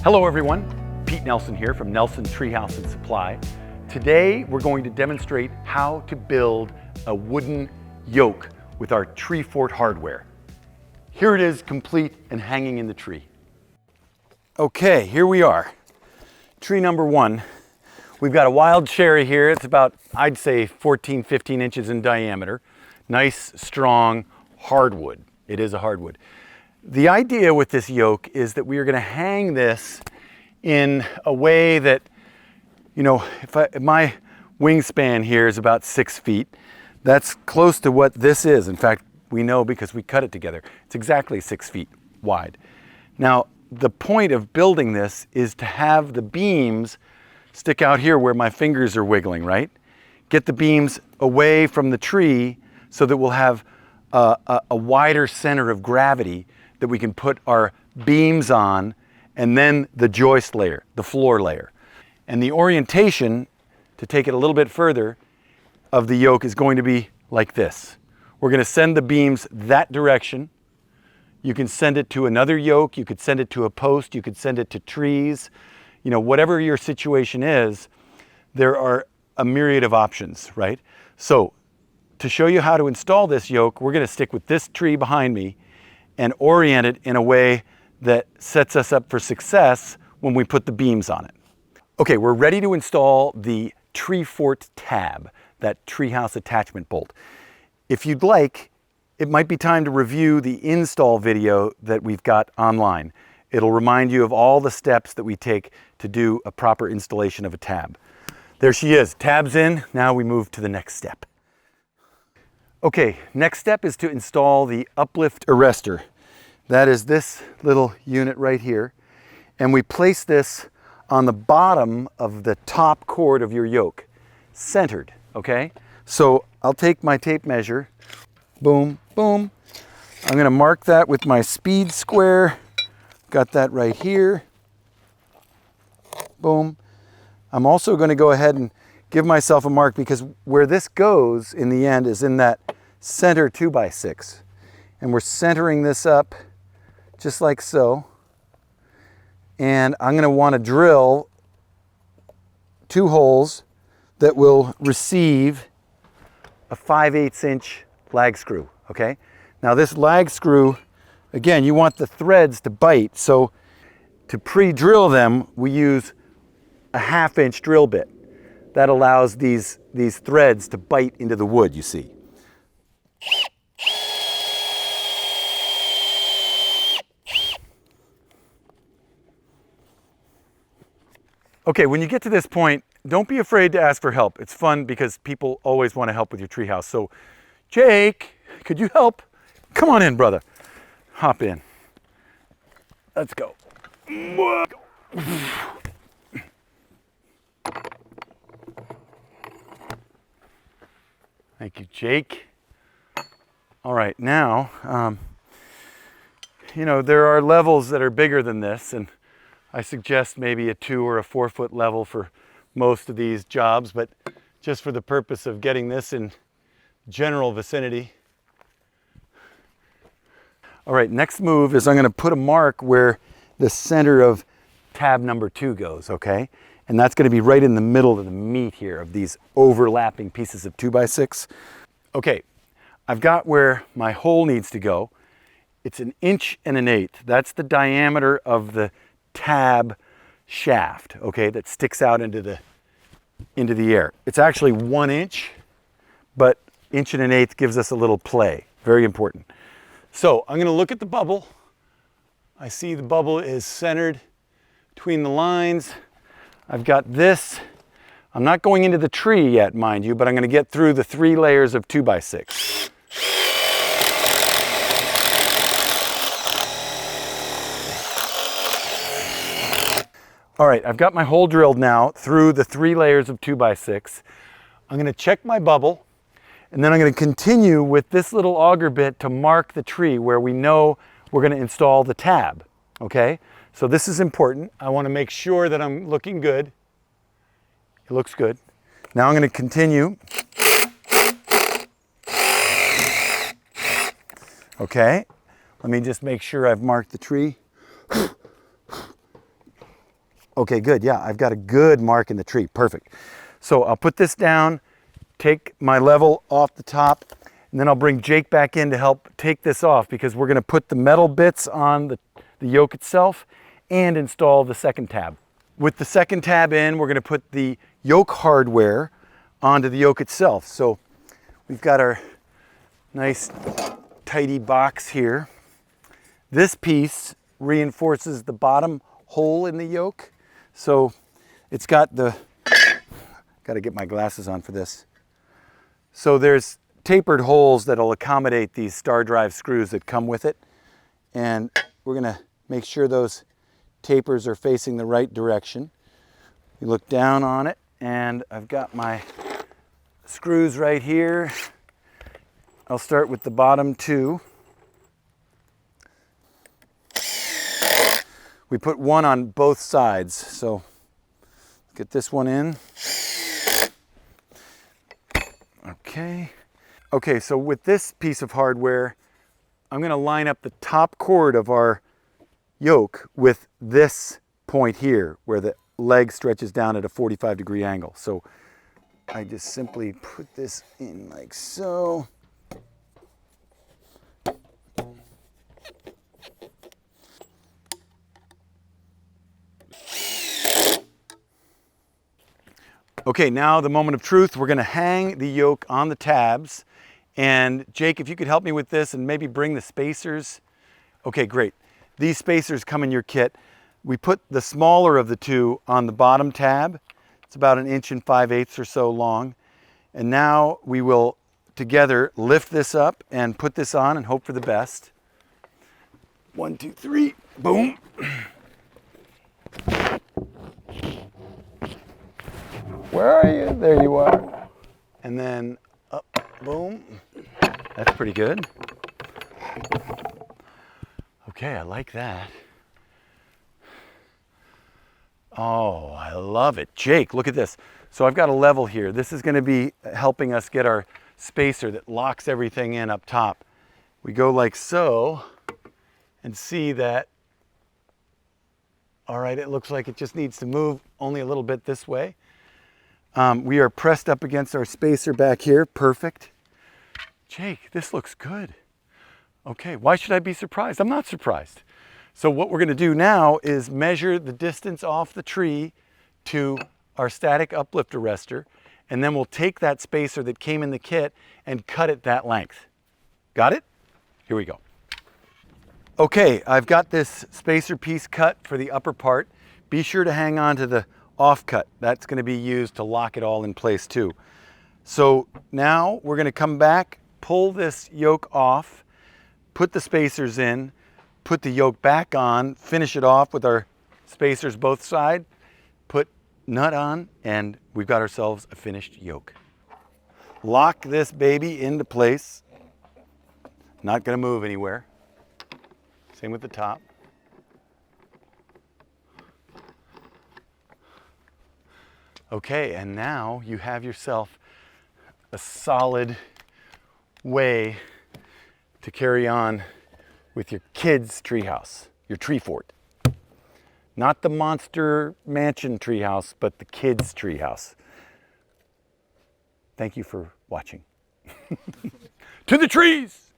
Hello everyone, Pete Nelson here from Nelson Treehouse and Supply. Today we're going to demonstrate how to build a wooden yoke with our Tree Fort hardware. Here it is, complete and hanging in the tree. Okay, here we are. Tree number one. We've got a wild cherry here. It's about, I'd say 14, 15 inches in diameter. Nice, strong hardwood. It is a hardwood. The idea with this yoke is that we are going to hang this in a way that, you know, if my wingspan here is about 6 feet, that's close to what this is. In fact, we know because we cut it together. It's exactly 6 feet wide. Now, the point of building this is to have the beams stick out here where my fingers are wiggling, right? Get the beams away from the tree so that we'll have a wider center of gravity that we can put our beams on, and then the joist layer, the floor layer. And the orientation, to take it a little bit further, of the yoke is going to be like this. We're going to send the beams that direction. You can send it to another yoke, you could send it to a post, you could send it to trees. You know, whatever your situation is, there are a myriad of options, right? So, to show you how to install this yoke, we're going to stick with this tree behind me and orient it in a way that sets us up for success when we put the beams on it. Okay, we're ready to install the Tree Fort tab, that treehouse attachment bolt. If you'd like, it might be time to review the install video that we've got online. It'll remind you of all the steps that we take to do a proper installation of a tab. There she is, tab's in. Now we move to the next step. Okay, next step is to install the uplift arrestor. That is this little unit right here. And we place this on the bottom of the top cord of your yoke, centered, okay? So I'll take my tape measure, boom, boom. I'm gonna mark that with my speed square. Got that right here, boom. I'm also gonna go ahead and give myself a mark because where this goes in the end is in that center 2x6. And we're centering this up just like so. And I'm gonna wanna drill 2 holes that will receive a 5/8 inch lag screw, okay? Now this lag screw, again, you want the threads to bite. So to pre-drill them, we use a 1/2 inch drill bit. That allows these threads to bite into the wood, you see. Okay, when you get to this point, don't be afraid to ask for help. It's fun because people always want to help with your treehouse. So, Jake, could you help? Come on in, brother. Hop in. Let's go. Thank you, Jake. All right, now, you know, there are levels that are bigger than this, and I suggest maybe a 2 or a 4 foot level for most of these jobs, but just for the purpose of getting this in general vicinity. All right, next move is I'm going to put a mark where the center of tab number 2 goes, okay? And that's going to be right in the middle of the meat here of these overlapping pieces of 2x6. Okay, I've got where my hole needs to go. It's 1 1/8 inches. That's the diameter of the tab shaft, okay, that sticks out into the air. It's actually 1 inch, but 1 1/8 inches gives us a little play. Very important. So I'm going to look at the bubble. I see the bubble is centered between the lines. I've got this. I'm not going into the tree yet, mind you, but I'm going to get through the 3 layers of 2x6. All right, I've got my hole drilled now through the 3 layers of 2x6. I'm going to check my bubble, and then I'm going to continue with this little auger bit to mark the tree where we know we're going to install the tab, okay? So this is important. I want to make sure that I'm looking good. It looks good. Now I'm going to continue. Okay, let me just make sure I've marked the tree. Okay, good. Yeah, I've got a good mark in the tree. Perfect. So I'll put this down, take my level off the top, and then I'll bring Jake back in to help take this off because we're going to put the metal bits on the yoke itself and install the second tab. With the second tab in, we're going to put the yoke hardware onto the yoke itself. So we've got our nice tidy box here. This piece reinforces the bottom hole in the yoke. So it's got the, got to get my glasses on for this. So there's tapered holes that'll accommodate these star drive screws that come with it. And we're going to make sure those tapers are facing the right direction. You look down on it and I've got my screws right here. I'll start with the bottom two. We put one on both sides, so get this one in. Okay. Okay, so with this piece of hardware, I'm going to line up the top chord of our yoke with this point here where the leg stretches down at a 45-degree angle. So I just simply put this in like so. Okay, now the moment of truth. We're going to hang the yoke on the tabs. And Jake, if you could help me with this and maybe bring the spacers. Okay, great. These spacers come in your kit. We put the smaller of the two on the bottom tab. It's about 1 5/8 inches or so long. And now we will together lift this up and put this on and hope for the best. 1, 2, 3, boom. Where are you? There you are. And then up, boom. That's pretty good. Okay, I like that. Oh, I love it. Jake, look at this. So I've got a level here. This is going to be helping us get our spacer that locks everything in up top. We go like so and see that, all right, it looks like it just needs to move only a little bit this way. We are pressed up against our spacer back here. Perfect. Jake, this looks good. Okay, why should I be surprised? I'm not surprised. So what we're going to do now is measure the distance off the tree to our static uplift arrestor, and then we'll take that spacer that came in the kit and cut it that length. Got it? Here we go. Okay, I've got this spacer piece cut for the upper part. Be sure to hang on to the offcut. That's going to be used to lock it all in place too. So now we're going to come back, pull this yoke off, put the spacers in, put the yoke back on, finish it off with our spacers both sides, put nut on, and we've got ourselves a finished yoke. Lock this baby into place. Not going to move anywhere. Same with the top. Okay, and now you have yourself a solid way to carry on with your kids' treehouse, your tree fort. Not the monster mansion treehouse, but the kids' treehouse. Thank you for watching. To the trees!